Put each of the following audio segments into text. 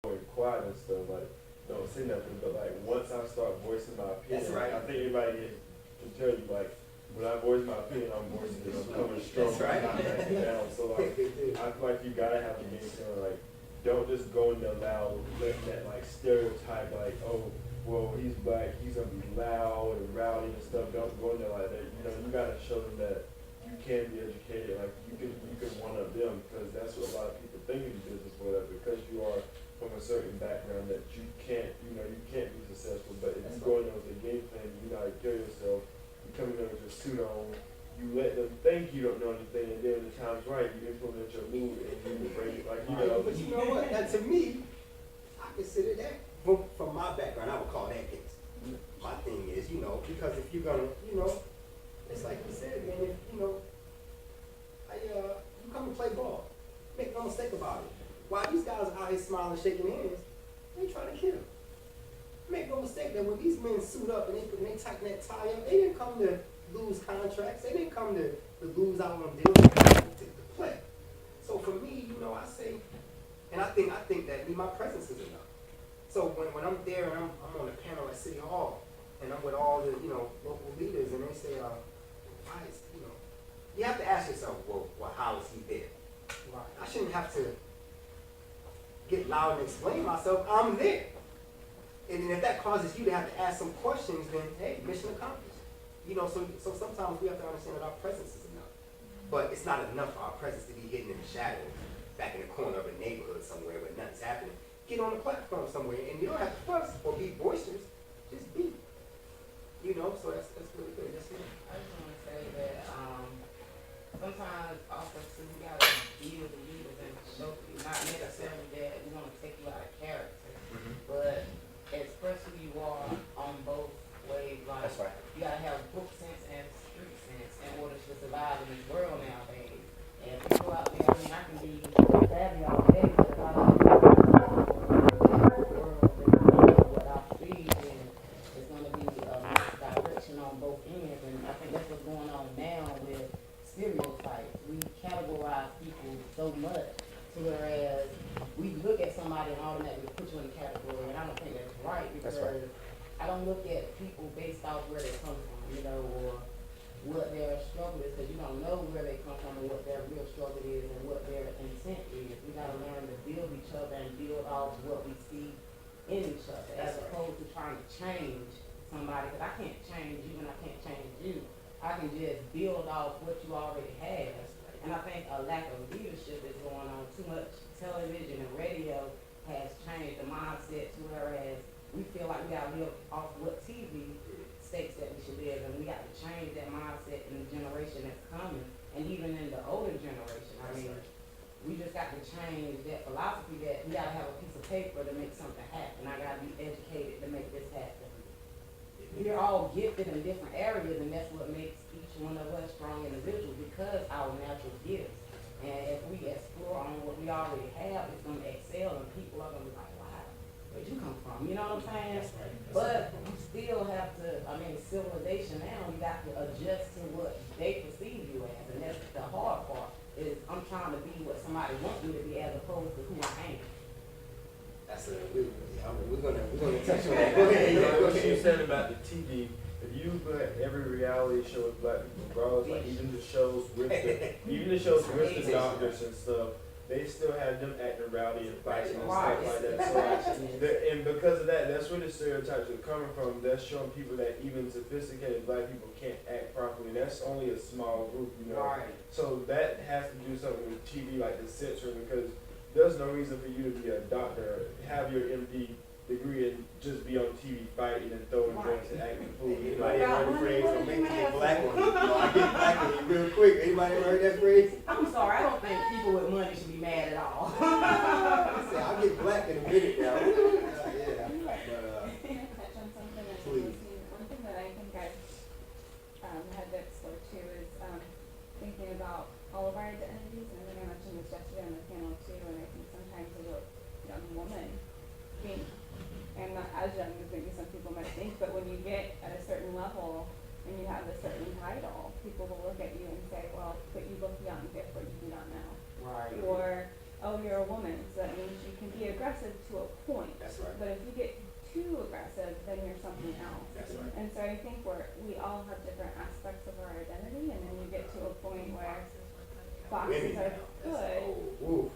going quiet and stuff, like, don't say nothing, but like, once I start voicing my opinion, That's right. I think everybody can tell you, like, when I voice my opinion, I'm voicing it, I'm coming strong, That's right. I'm not backing down, so like, I feel like you gotta have a game plan, like, don't just go in there loud, letting that like stereotype, like, oh, well, he's black, he's gonna be loud and rowdy and stuff, don't go in there like that, you know, you gotta show them that you can be educated, like, you can one up them, because that's what a lot of people think in business, whatever, because you are from a certain background that you can't, you know, you can't be successful, but if you go in there with a game plan, you know how to carry yourself, you come in there with your suit on, you let them think you don't know anything, and then when the time's right, you implement your move and you break it, like, you know. But you know what? Now, to me, I consider that, from my background, I would call that case. My thing is, you know, because if you're gonna, you know, it's like you said, man, if, you know, you come and play ball. Make no mistake about it. While these guys are out here smiling, shaking hands, they trying to kill. Make no mistake that when these men suit up and they tighten that tie up, they didn't come to lose contracts. They didn't come to lose out on deals. They came to play. So for me, you know, I say, and I think that my presence is enough. So when I'm there and I'm on the panel at City Hall and I'm with all the, you know, local leaders and they say, why is, you know, you have to ask yourself, well, how is he there? Right. I shouldn't have to get loud and explain myself. I'm there. And then if that causes you to have to ask some questions, then hey, mission accomplished. You know, so sometimes we have to understand that our presence is enough. But it's not enough for our presence to be hidden in the shadow, back in the corner of a neighborhood somewhere where nothing's happening. Get on a platform somewhere, and you don't have to fuss or be boisterous. Just be. You know, so that's really good. That's me. I just want to say that sometimes also too, we gotta deal the leaders and show you, not necessarily that we want to take you out of character, but express who you are on both ways. Like, That's right. you gotta have book sense and street sense in order to survive in this world nowadays. And if you go out there, I mean, I can be savvy all day, but if I don't know the world and what I feed, then it's gonna be a misdirection on both ends. And I think that's what's going on now with stereotypes. We categorize people so much, to whereas we look at somebody and automatically put you in a category, and I don't think that's right, because I don't look at people based off where they come from, you know, or what their struggle is, because you don't know where they come from and what their real struggle is and what their intent is. We got to learn to build each other and build off what we see in each other, as opposed to trying to change somebody, because I can't change you and I can't change you. I can just build off what you already have. And I think a lack of leadership is going on. Too much television and radio has changed the mindset to whereas we feel like we gotta live off what TV states that we should live, and we got to change that mindset in the generation that's coming, and even in the older generation. I mean, we just got to change that philosophy that we gotta have a piece of paper to make something happen. I gotta be educated to make this happen. We're all gifted in different areas, and that's what makes each one of us strong individuals, because our natural gifts. And if we explore on what we already have, it's going to excel, and people are going to be like, wow, where'd you come from? You know what I'm saying? That's right. But you still have to, I mean, civilization now, you got to adjust to what they perceive you as. And that's the hard part, is I'm trying to be what somebody wants me to be as opposed to who I am. That's we're gonna touch on that. Go ahead. What you said about the TV, if you look at every reality show with black people, regardless, like even the shows with the doctors and stuff, they still have them acting rowdy and fighting and stuff like that. So and because of that, that's where the stereotypes are coming from. That's showing people that even sophisticated black people can't act properly. That's only a small group, you know. Right. So that has to do something with TV, like the censoring, because there's no reason for you to be a doctor, have your MD degree, and just be on TV fighting and throwing drinks and acting fool. Anybody ever heard the phrase, don't make me get black on you? I get black on you real quick. Anybody ever heard that phrase? I'm sorry, I don't think people with money should be mad at all. I said, I'll get black in a minute now. Yeah. Can I touch on something that's Please. one thing that I think I've had to explore too is thinking about all of our identities, and I think I mentioned this yesterday on the panel too, and I think sometimes as a young woman, being, and not as young as maybe some people might think, but when you get at a certain level and you have a certain title, people will look at you and say, well, but you look young, therefore you do not know. Right. Or oh, you're a woman, so that means you can be aggressive to a point. That's right. But if you get too aggressive, then you're something else. That's right. And so I think we all have different aspects of our identity, and then you get to a point where boxes are good, Woo.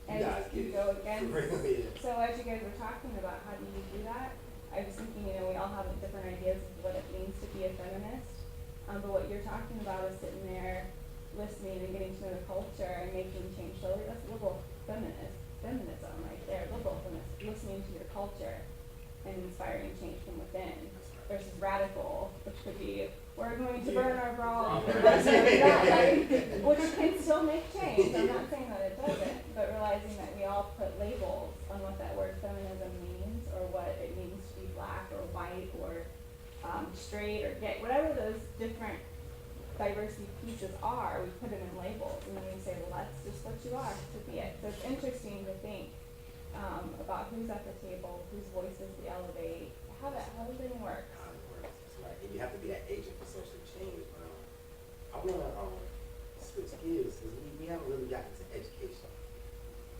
and guys you get go it. against. Really? So as you guys were talking about how do you do that, I was thinking, we all have different ideas of what it means to be a feminist. But what you're talking about is sitting there, listening and getting to know the culture and making change slowly. That's liberal feminism right there. Liberal feminism, listening to your culture and inspiring change from within. Versus radical, which could be, we're going to burn our bras, which can still make change. I'm not saying that it doesn't, but realizing that we all put labels on what that word feminism means, or what it means to be black or white or straight or gay, whatever those different diversity pieces are, we put them in labels, and then we say, well, that's just what you are, to be it. So it's interesting to think about who's at the table, whose voices we elevate, how does it work? How it works, that's right. And you have to be that agent for social change. I want to switch gears because we haven't really gotten to education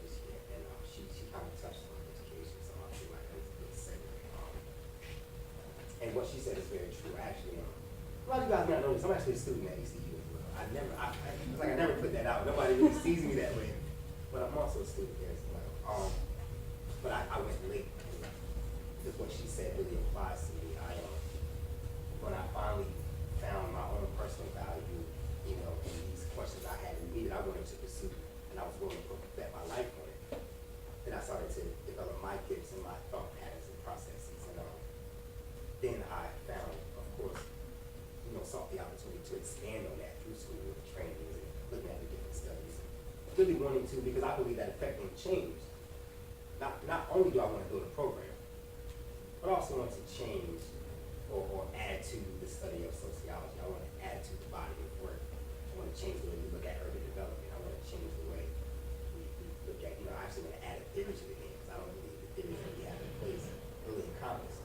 just yet. And she kind of touched on education, so I feel like that was a good segue. And what she said is very true. Actually, a lot of you guys might know this. I'm actually a student at ECU as well. I never put that out. Nobody really sees me that way. But I'm also a student here as well. But I went late. Because what she said really applies to me. When I finally found my own personal value, in these questions I had in me that I wanted to pursue, and I was willing to bet my life on it, then I started to develop my gifts and my thought patterns and processes. And then I found, of course, sought the opportunity to expand on that through school and trainings and looking at the different studies. Really wanting to, because I believe that affecting change. Not only do I want to build a program, but I also want to change or add to the study of sociology. I want to add to the body of work. I want to change the way we look at urban development. I want to change the way we look at, I actually want to add a theory to the game because I don't believe the theories that we have in place really encompass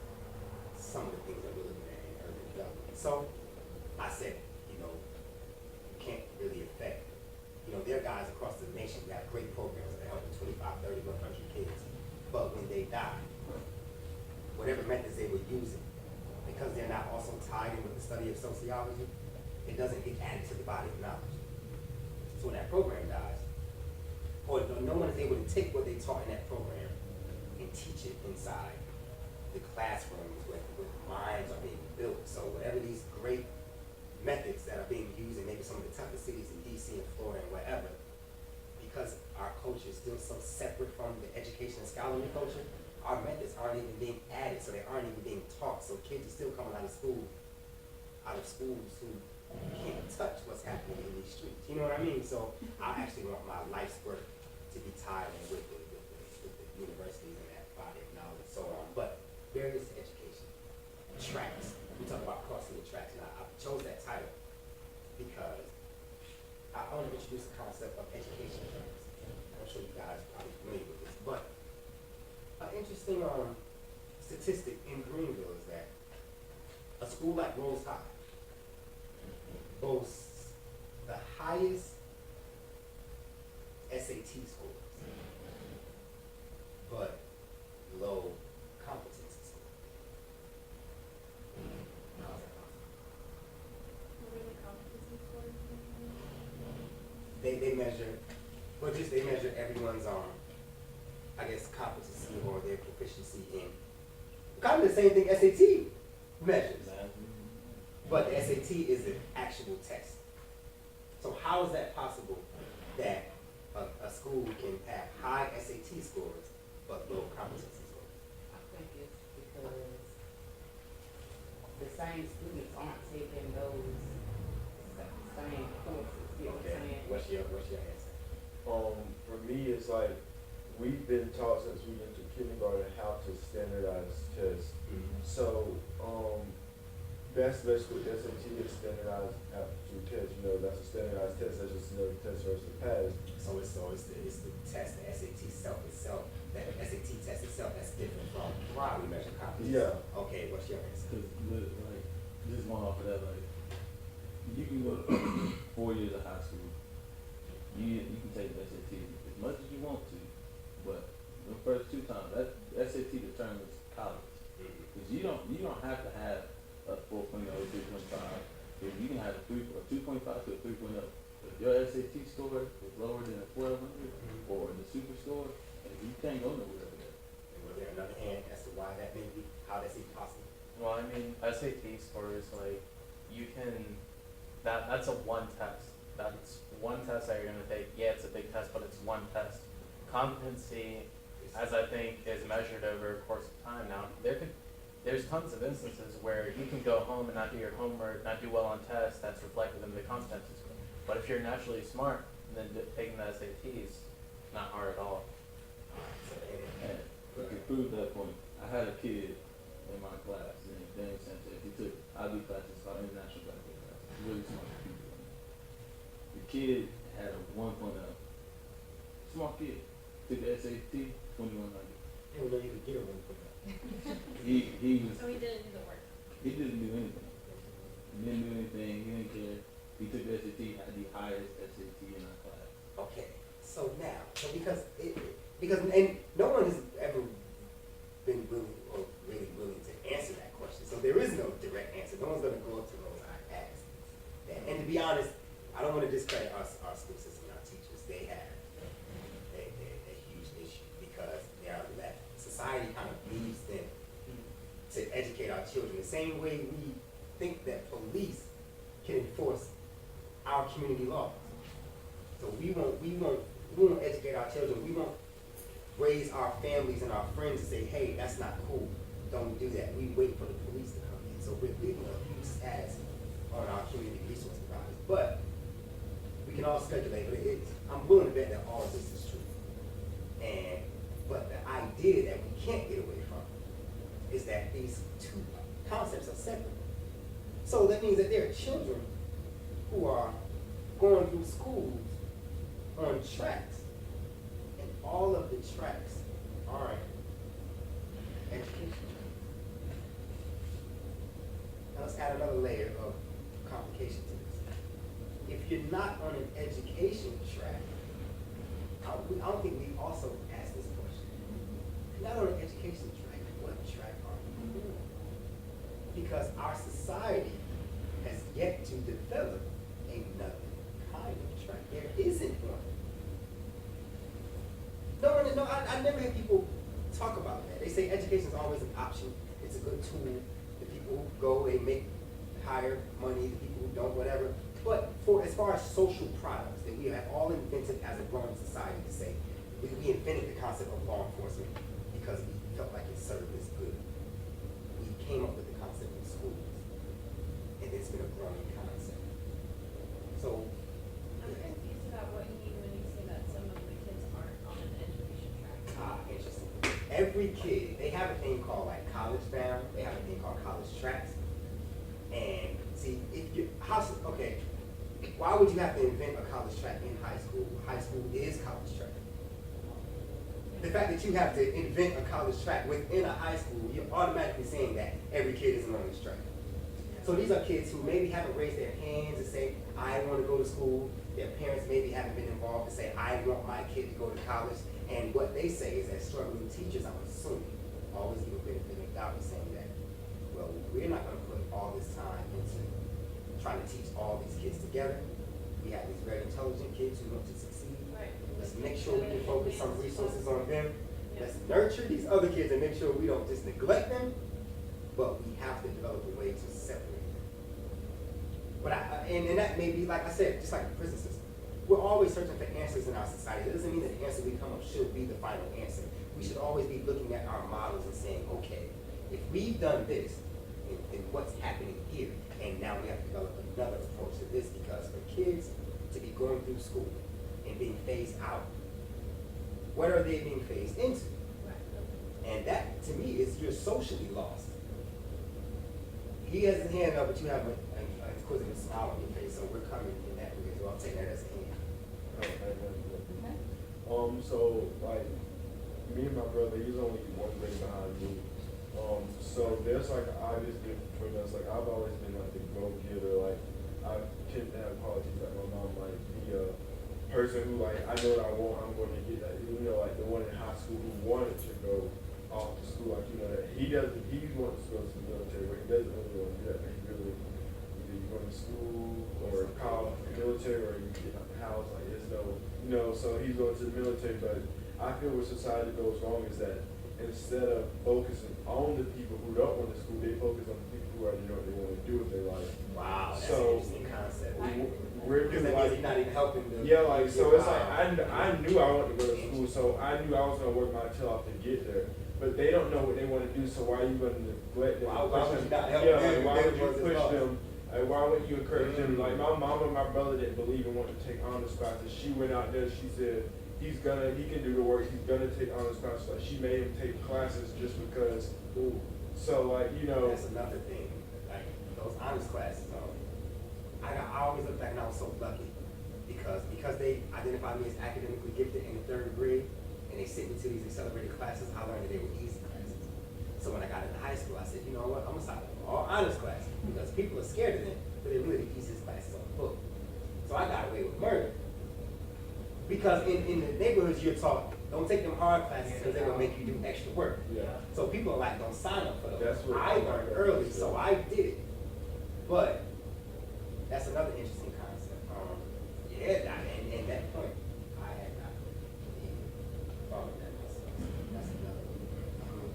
some of the things that we're looking at in urban development. So I said, you can't really affect, there are guys across the nation who have great programs that are helping 25, 30, 100 kids. But when they die, whatever methods they were using, because they're not also tied in with the study of sociology, it doesn't get added to the body of knowledge. So when that program dies, or no one is able to take what they taught in that program and teach it inside the classrooms where minds are being built. So whatever these great methods that are being used in maybe some of the toughest cities in DC and Florida and wherever, because our culture is still so separate from the education and scholarly culture, our methods aren't even being added, so they aren't even being taught. So kids are still coming out of schools who can't touch what's happening in these streets. You know what I mean? So I actually want my life's work to be tied in with the universities and that body of knowledge. So but various education tracks. We talk about crossing the tracks, and I chose that title because I want to introduce the concept of education tracks. I'm sure you guys are probably familiar with this, but an interesting statistic in Greenville is that a school like Rose High boasts the highest SAT scores, but low competency scores. How's that possible? What are the competency scores? They measure everyone's competency or their proficiency in kind of the same thing SAT measures. But the SAT is an actual test. So how is that possible that a school can have high SAT scores but low competency scores? I think it's because the same students aren't taking those same courses. You know what I'm saying? What's your answer? For me, it's like we've been taught since we entered kindergarten how to standardize tests. Mm-hmm. So that's basically the SAT is standardized aptitude test. That's a standardized test. That's just another test for us to pass. So it's the test, the SAT itself, that SAT test itself that's different from how we measure competency. Yeah. Okay, what's your answer? Because just going off of that, you can go to 4 years of high school. You can take the SAT. If much as you want to, but the first 2 times, that SAT determines college. Because you don't have to have a 4.0, 3.5. If you can have a 2.5 to a 3.0. If your SAT score is lower than a 1200 or the super score, and you can't go nowhere with that. And was there another hand as to why that may be, how that's even possible? Well, I mean, SAT scores, like, you can, that's a one test. That's one test that you're gonna take. Yeah, it's a big test, but it's one test. Competency, as I think, is measured over a course of time. Now, there's tons of instances where you can go home and not do your homework, not do well on tests, that's reflected in the competency score. But if you're naturally smart, then taking the SATs, not hard at all. And to prove that point, I had a kid in my class, named Daniel Sanchez. He took IB classes called International Blackboard class. Really smart people. The kid had a 1.0. Smart kid. Took the SAT, 2100. I didn't know you could get a 1.0. He was. So he didn't do the work. He didn't do anything. He didn't do anything. He didn't care. He took the SAT, had the highest SAT in our class. Okay, so now, because and no one has ever been willing or really willing to answer that question. So there is no direct answer. No one's gonna go up to those I asked. And to be honest, I don't want to discredit our school system and our teachers. They have a huge issue because they are left. Society kind of leaves them to educate our children the same way we think that police can enforce our community laws. So we won't educate our children. We won't raise our families and our friends to say, hey, that's not cool. Don't do that. We wait for the police to come in. So we're leaving a huge task on our community resource providers. But we can all speculate. But I'm willing to bet that all of this is true. But the idea that we can't get away from is that these two concepts are separate. So that means that there are children who are going through schools on tracks, and all of the tracks aren't education. Now let's add another layer of complication to this. If you're not on an education track, I don't think we also asked this question. If you're not on an education track, what track are you on? Because our society has yet to develop another kind of track. There isn't one. I never hear people talk about that. They say education is always an option. It's a good tool. The people who go, they make higher money. The people who don't, whatever. But as far as social products that we have all invented as a growing society to say, we invented the concept of law enforcement because we felt like it served us good. We came up with the concept in schools, and it's been a growing concept. So, I'm confused about what you mean when you say that some of the kids aren't on an education track. Interesting. Every kid, they have a thing called like college bound. They have a thing called college tracks. And see, okay, why would you have to invent a college track in high school? High school is college track. The fact that you have to invent a college track within a high school, you're automatically saying that every kid isn't on this track. So these are kids who maybe haven't raised their hands and say, I want to go to school. Their parents maybe haven't been involved to say, I want my kid to go to college. And what they say is that struggling teachers, I'm assuming, always give a benefit of the doubt in saying that, well, we're not going to put all this time into trying to teach all these kids together. We have these very intelligent kids who want to succeed. Right. Let's make sure we can focus some resources on them. Let's nurture these other kids and make sure we don't just neglect them, but we have to develop a way to separate them. But and that may be, like I said, just like the prison system. We're always searching for answers in our society. That doesn't mean that the answer we come up should be the final answer. We should always be looking at our models and saying, okay, if we've done this, then what's happening here? And now we have to develop another approach to this, because for kids to be going through school and being phased out, what are they being phased into? And that, to me, is you're socially lost. He has his hand up, but you have an inquisitive smile on your face, so we're coming in that way. So I'll take that as a hand. So like me and my brother, he's only one grade behind me. So there's like an obvious difference between us. Like I've always been like the go-getter. Like I couldn't have qualities like my mom, like person who like, I know what I want, I'm going to get that. You know, like the one in high school who wanted to go off to school, like, you know, that he wants to go to the military, but he doesn't really want to do that. But he really, either you go to school or college, military, or you get out the house, like there's no, you know, so he's going to the military. But I feel where society goes wrong is that instead of focusing on the people who don't want to school, they focus on the people who already know what they want to do with their life. Wow, that's So, an interesting concept. We're Because that means you're not even helping them. yeah, like, so it's like, I knew I wanted to go to school, so I knew I was gonna work my tail off to get there. But they don't know what they wanna do, so why are you gonna neglect them? Why would you not help Yeah, them? like, why would you They're the push ones them? Like, why wouldn't you encourage them? Like, my mom and my brother didn't believe in wanting to take honors classes. She went out there, she said, he can do the work, he's gonna take honors classes. Like, she made him take classes just because. Ooh, So, like, you know. that's another thing. Like those honors classes, I always look back and I was so lucky because they identified me as academically gifted in the 3rd grade, and they sent me to these accelerated classes. I learned that they were easy classes. So when I got into high school, I said, you know what, I'm gonna sign up for all honors classes because people are scared of them, but they're really the easiest classes on the book. So I got away with murder. Because in the neighborhoods you're taught, don't take them hard classes because they're gonna make you do extra work. Yeah. So people are like, don't sign up for those. That's what I learned early, so I did it. But that's another interesting concept. Yeah, and that point, I had not even thought of that myself. That's another one.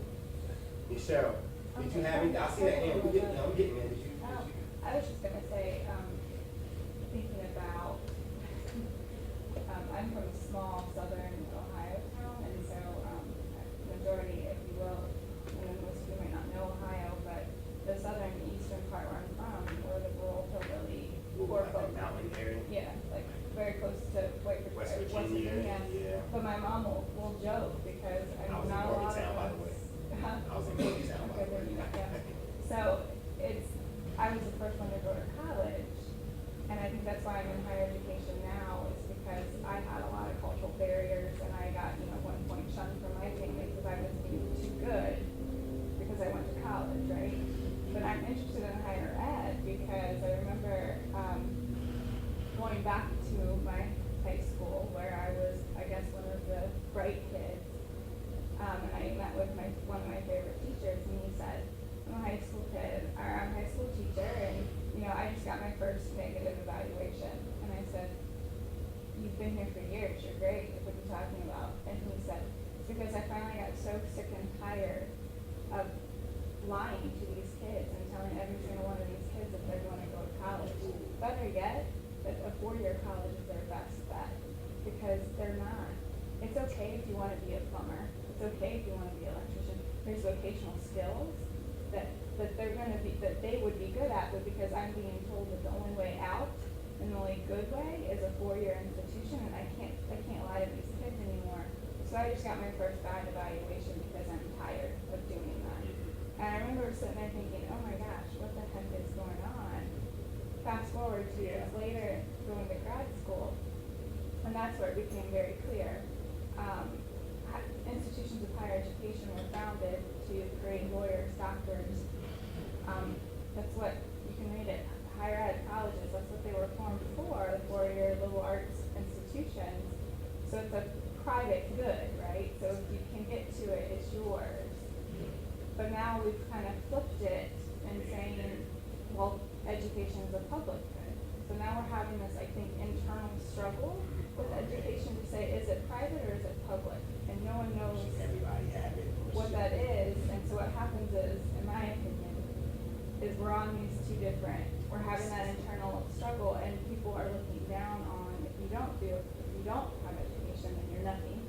Michelle, did you have any? I see that hand. I'm getting there. Did you? I was just gonna say, thinking about, I'm from a small southern Ohio town, and so, majority, if you will, and most of you might not know Ohio, but the southern eastern part where I'm from, we're the rural hillbilly poor Like folk. a mountain area. Yeah, like very close to West Virginia, yeah. But my mom will joke because I was in not a lot of Morgantown, by the way. us. Huh? I was in Morgantown, by Okay, the way. then you know, yeah. So I was the first one to go to college, and I think that's why I'm in higher education now, is because I had a lot of cultural barriers, and I got, at one point shunned from my family because I was being too good because I went to college, right? But I'm interested in higher ed because I remember going back to my high school where I was, I guess, one of the bright kids. And I met with one of my favorite teachers, and he said, I'm a high school kid, or I'm a high school teacher, and I just got my first negative evaluation. And I said, you've been here for years, you're great, what are you talking about? And he said, it's because I finally got so sick and tired of lying to these kids and telling every single one of these kids that they're going to go to college. Better yet, that a 4-year college is their best bet, because they're not. It's okay if you want to be a plumber. It's okay if you want to be an electrician. There's vocational skills that they would be good at, but because I'm being told that the only way out and the only good way is a 4-year institution, and I can't lie to these kids anymore. So I just got my first bad evaluation because I'm tired of doing that. And I remember sitting there thinking, oh my gosh, what the heck is going on? Fast forward 2 years later, going to grad school, and that's where it became very clear. Institutions of higher education were founded to create lawyers, doctors. That's what, you can read it, higher ed colleges, that's what they were formed for, the 4-year liberal arts institutions. So it's a private good, right? So if you can get to it, it's yours. But now we've kind of flipped it and saying, well, education is a public good. So now we're having this, I think, internal struggle with education to say, is it private or is it public? And no one knows what that is. And so what happens is, in my opinion, is we're on these two different, we're having that internal struggle, and people are looking down on, if you don't have education, then you're nothing.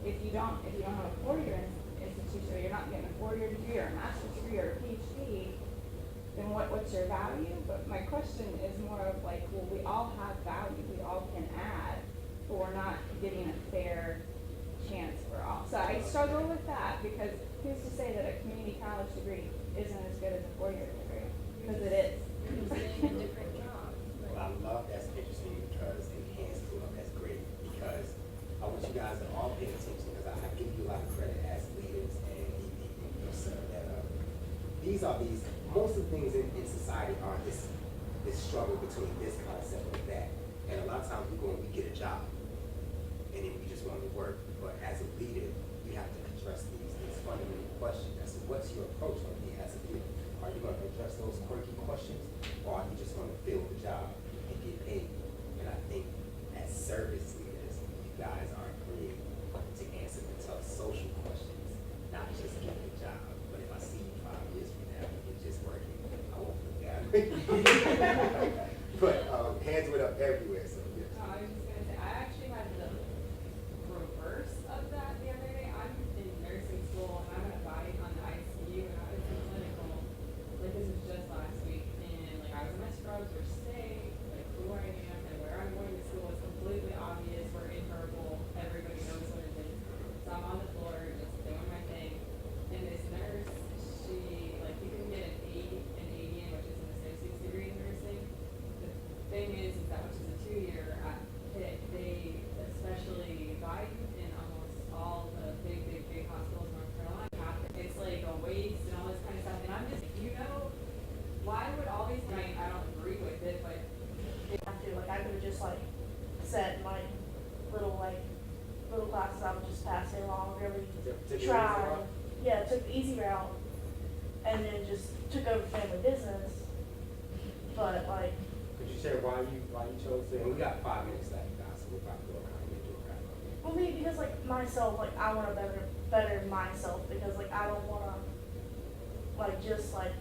If you don't have a 4-year institution, or you're not getting a 4-year degree or a master's degree or a PhD, then what's your value? But my question is more of like, well, we all have value, we all can add, but we're not getting a fair chance for all. So I struggle with that, because who's to say that a community college degree isn't as good as a 4-year degree? Because it is. Different job. Well, I love that's interesting because enhanced to them. That's great because I want you guys to all pay attention because I give you a lot of credit as leaders and even yourself that most of the things in society are this struggle between this concept and that. And a lot of times we go and we get a job and then we just want to work. But as a leader, you have to address these fundamental questions. As to what's your approach going to be as a leader? Are you going to address those quirky questions, or are you just going to fill the job and get paid? And I think as service leaders, you guys are created to answer the tough social questions, not just get the job. But if I see you 5 years from now, you're just working, I won't look down. But hands went up everywhere, so yeah. I was just gonna say, I actually had the reverse of that the other day. I'm in nursing school and I'm at Body on the ICU and I was in clinical, like this was just last week, and like I was in my scrubs for stay, like who I am and where I'm going to school is completely obvious. We're in purple, everybody knows what it is. So I'm on the floor just doing my thing, and this nurse, she, like you can get an ADN, which is an associate's degree in nursing. The thing is that which is a 2-year at Pitt, they especially Biden and almost all the big hospitals in North Carolina, it's like a waste and all this kind of stuff. And I'm just, why would all these, I don't agree with it, but have to, like, I could have just, like, said, like, little classes I would just pass it along, really try. Yeah, took the easy route, and then just took over family business. But, like, Could you share why you chose to? And we got 5 minutes left, guys, so we're about to go around and do a wrap up. for me, because, like, myself, like, I want to better myself, because, like, I don't want to, like, just, like,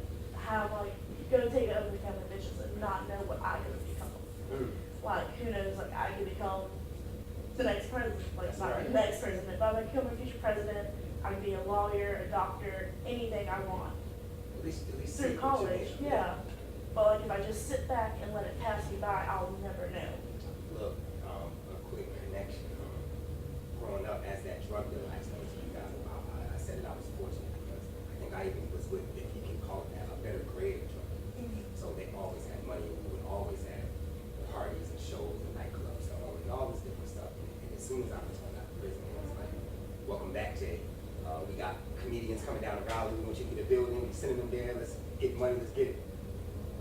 have, like, go take over the family business and not know what I could become. Like, who knows, like, I could become the next president, like, not the next president, but I could become a future president. I could be a lawyer, a doctor, anything I want. At least Through college, yeah. But, like, if I just sit back and let it pass me by, I'll never know. Look, a quick connection. Growing up as that drug dealer, I explained to you guys about how I said that I was fortunate because I think I even was with, if you can call it that, a better grade of drug dealers. So they always had money, and we would always have parties and shows and nightclubs and all this different stuff. And as soon as I returned out of prison, it was like, welcome back, Jay. We got comedians coming down the Raleigh, we want you to get a building, we sending them there, let's get money, let's get it.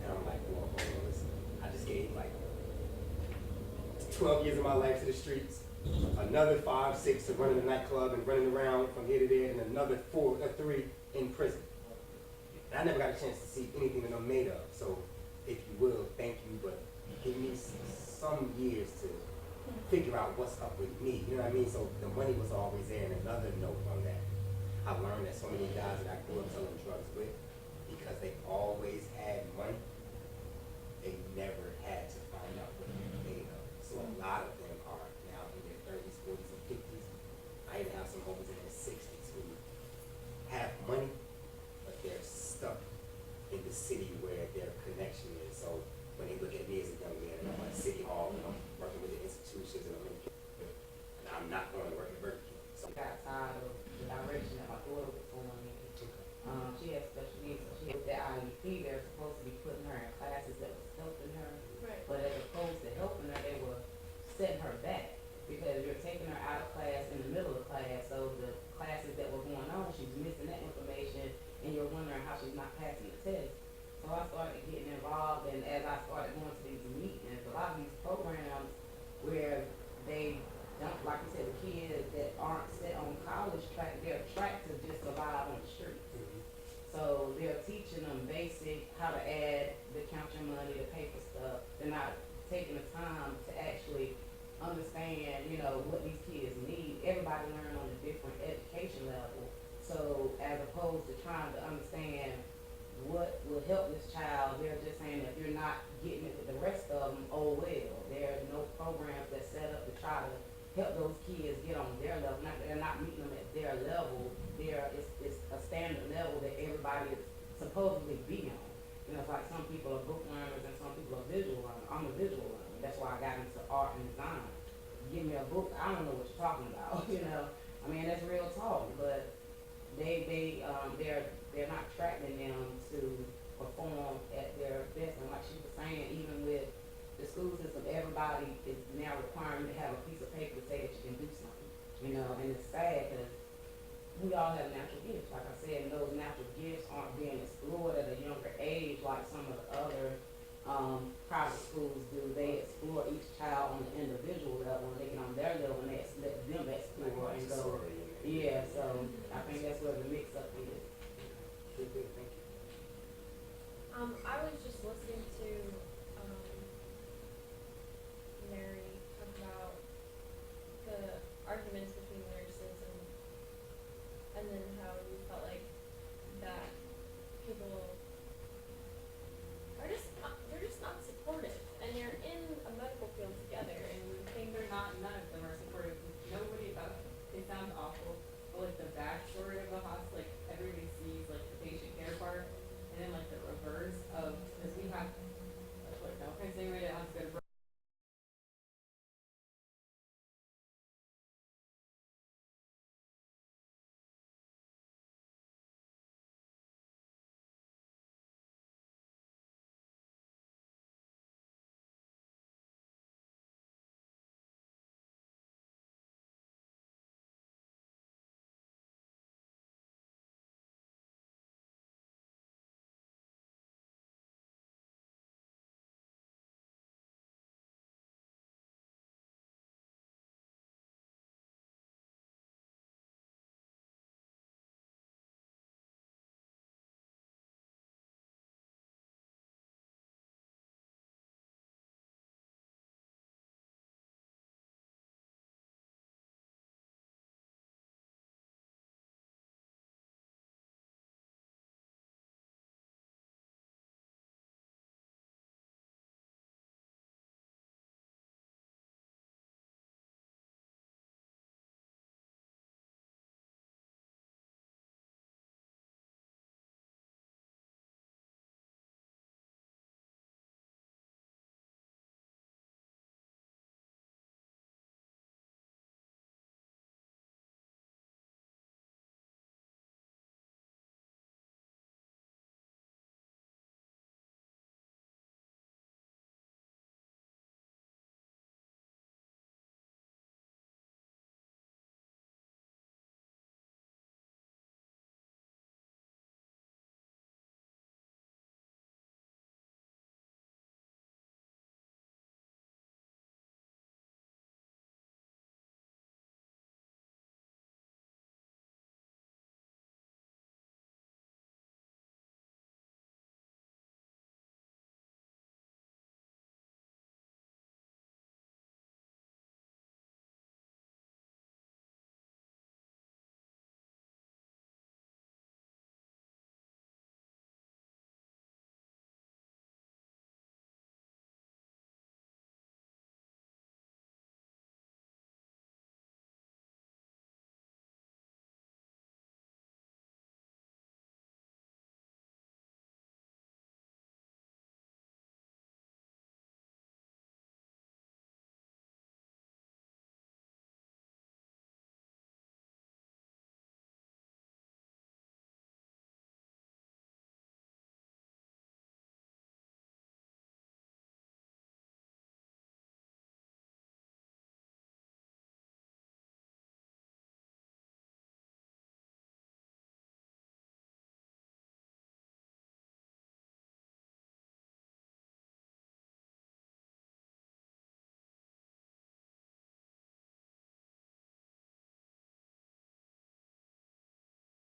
And I'm like, well, hold on, listen. I just gave like 12 years of my life to the streets, another 5, 6 to running the nightclub and running around from here to there, and another 4 or 3 in prison. And I never got a chance to see anything that I'm made of. So, if you will, thank you, but give me some years to figure out what's up with me. You know what I mean? So the money was always there. And another note on that, I learned that so many guys that I grew up selling drugs with, because they always had money, they never had to find out what they were made of. So a lot of them are now in their 30s, 40s, and 50s. I even have some homies in their 60s who have money, but they're stuck in the city where their connection is. So when they look at me as a young man, and I'm at City Hall, and I'm working with the institutions, and I'm not going to work at Burger King. So Got tired of the direction that my daughter was going in. She has special needs, so she has the IEP. They're supposed to be putting her in classes that was helping her. Right. But as opposed to helping her, they were setting her back because you're taking her out of class in the middle of class. So the classes that were going on, she's missing that information, and you're wondering how she's not passing the test. So I started getting involved, and as I started going to these meetings, a lot of these programs where they don't, like you said, the kids that aren't set on college track, they're tracked to just survive on the streets. So they're teaching them basic, how to add, to count your money, to pay for stuff. They're not taking the time to actually understand, you know, what these kids need. Everybody learn on a different education level. So as opposed to trying to understand what will help this child, they're just saying that if you're not getting it with the rest of them, oh well. There are no programs that set up to try to help those kids get on their level. They're not meeting them at their level. It's a standard level that everybody is supposedly be on. You know, it's like some people are book learners and some people are visual learners. I'm a visual learner. That's why I got into art and design. Give me a book, I don't know what you're talking about, you know. I mean, that's real talk, but they're not tracking them to perform at their best. And like she was saying, even with the school system, everybody is now requiring you to have a piece of paper to say that you can do something, you know. And it's sad because we all have natural gifts. Like I said,